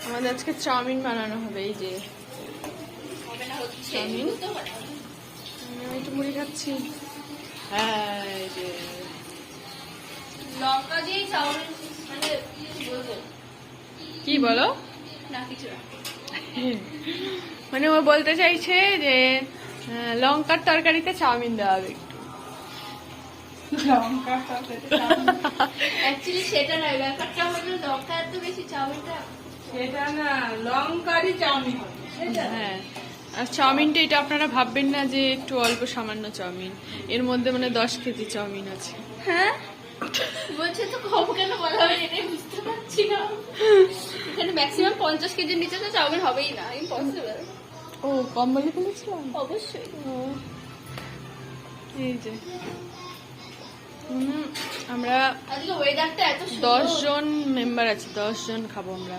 আমাদের আজকে চাউমিন বানানো হবে। এই যে চাউমিন, আমি একটু মুড়ি খাচ্ছি। হ্যাঁ, এই যে লঙ্কা দিয়ে চাউমিন, মানে কি বলো? না কিছু না। মানে ও বলতে চাইছে যে লঙ্কার তরকারিতে চাউমিন দেওয়া হবে একটু। অ্যাকচুয়ালি সেটা নয়, ব্যাপারটা হলো লঙ্কা এত বেশি চাউমিনটা সেটা না, লঙ্কারই চাউমিন হবে। হ্যাঁ, আর চাউমিনটা এটা আপনারা ভাববেন না যে একটু অল্প সামান্য চাউমিন, এর মধ্যে মানে 10 কেজি চাউমিন আছে। হ্যাঁ বলছে তো কম কেন বলা হবে, এটাই বুঝতে পারছি না। এখানে ম্যাক্সিমাম 50 কেজির নিচে তো চাউমিন হবেই না, ইম্পসিবল। ও কম বলে ফেলেছিলাম। অবশ্যই। এই যে আমরা আজকে ওয়েদারটা এত 10 জন মেম্বার আছি, 10 জন খাবো আমরা।